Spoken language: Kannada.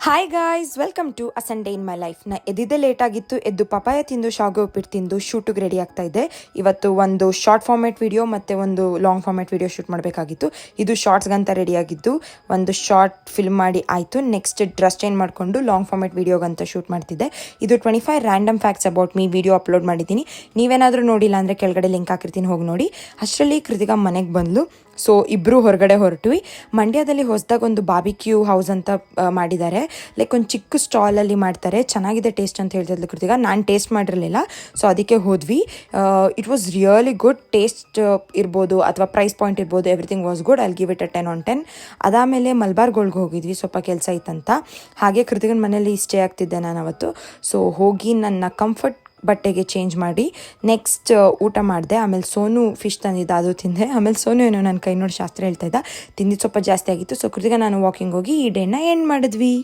Hi guys, welcome to a Sunday in my life. ಎದ್ದಿದ್ದೆ ಲೇಟ್ ಆಗಿತ್ತು. ಎದ್ದು ಪಪಾಯ ತಿಂದು ಶಾವಿಗೆ ಉಪ್ಪಿಟ್ಟು ತಿಂದು ಶೂಟಿಗೆ ರೆಡಿ ಆಗ್ತಾ ಇದ್ದೆ. ಇವತ್ತು ಒಂದು ಶಾರ್ಟ್ ಫಾರ್ಮ್ಯಾಟ್ ವಿಡಿಯೋ ಮತ್ತು ಒಂದು ಲಾಂಗ್ ಫಾರ್ಮ್ಯಾಟ್ ವಿಡಿಯೋ ಶೂಟ್ ಮಾಡಬೇಕಾಗಿತ್ತು. ಇದು ಶಾರ್ಟ್ಸ್ಗಂತ ರೆಡಿ ಆಗಿದ್ದು, ಒಂದು ಶಾರ್ಟ್ ಫಿಲ್ಮ್ ಮಾಡಿ ಆಯಿತು. ನೆಕ್ಸ್ಟ್ ಡ್ರೆಸ್ ಚೇಂಜ್ ಮಾಡಿಕೊಂಡು ಲಾಂಗ್ ಫಾರ್ಮ್ಯಾಟ್ ವಿಡಿಯೋಗಂತ ಶೂಟ್ ಮಾಡ್ತಿದ್ದೆ. ಇದು 25 random facts about me video upload ಮಾಡಿದ್ದೀನಿ. ನೀವೇನಾದರೂ ನೋಡಿಲ್ಲ ಅಂದರೆ ಕೆಳಗಡೆ ಲಿಂಕ್ ಹಾಕಿರ್ತೀನಿ, ಹೋಗಿ ನೋಡಿ. ಅಷ್ಟರಲ್ಲಿ ಕೃತಿಕಾ ಮನೆಗೆ ಬಂದಳು. ಸೊ ಇಬ್ಬರು ಹೊರಗಡೆ ಹೊರಟ್ವಿ. ಮಂಡ್ಯದಲ್ಲಿ ಹೊಸದಾಗಿ ಒಂದು ಬಾರ್ಬಿಕ್ಯೂ ಹೌಸ್ ಅಂತ ಮಾಡಿದ್ದಾರೆ. ಲೈಕ್ ಒಂದು ಚಿಕ್ಕ ಸ್ಟಾಲಲ್ಲಿ ಮಾಡ್ತಾರೆ. ಚೆನ್ನಾಗಿದೆ ಟೇಸ್ಟ್ ಅಂತ ಹೇಳ್ತಿದ್ಲು ಕೃತಿಕಾ. ನಾನು ಟೇಸ್ಟ್ ಮಾಡಿರಲಿಲ್ಲ, ಸೊ ಅದಕ್ಕೆ ಹೋದ್ವಿ. It was really good. Taste ಇರ್ಬೋದು ಅಥವಾ ಪ್ರೈಸ್ ಪಾಯಿಂಟ್ ಇರ್ಬೋದು, everything was good. I give it a 10/10. ಅದಾದಮೇಲೆ ಮಲ್ಬಾರ್ ಗೋಲ್ಡ್ಗೆ ಹೋಗಿದ್ವಿ, ಸ್ವಲ್ಪ ಕೆಲಸ ಇತ್ತಂತ. ಹಾಗೆ ಕೃತಿಕನ ಮನೇಲಿ ಸ್ಟೇ ಆಗ್ತಿದ್ದೆ ನಾನು ಅವತ್ತು. ಸೊ ಹೋಗಿ ನನ್ನ ಕಂಫರ್ಟ್ ಬಟ್ಟೆಗೆ ಚೇಂಜ್ ಮಾಡಿ ನೆಕ್ಸ್ಟ್ ಊಟ ಮಾಡಿದೆ. ಆಮೇಲೆ ಸೋನು ಫಿಶ್ ತಂದಿದ್ದ, ಅದು ತಿಂದೆ. ಆಮೇಲೆ ಸೋನು ಏನೋ ನನ್ನ ಕೈ ನೋಡಿ ಶಾಸ್ತ್ರ ಹೇಳ್ತಾ ಇದ್ದ. ತಿಂದಿದ್ದು ಸ್ವಲ್ಪ ಜಾಸ್ತಿ ಆಗಿತ್ತು. ಸೊ ಕೃತಿಕಾ ನಾನು ವಾಕಿಂಗ್ ಹೋಗಿ ಈ ಡೇನ ಎಂಡ್ ಮಾಡಿದ್ವಿ.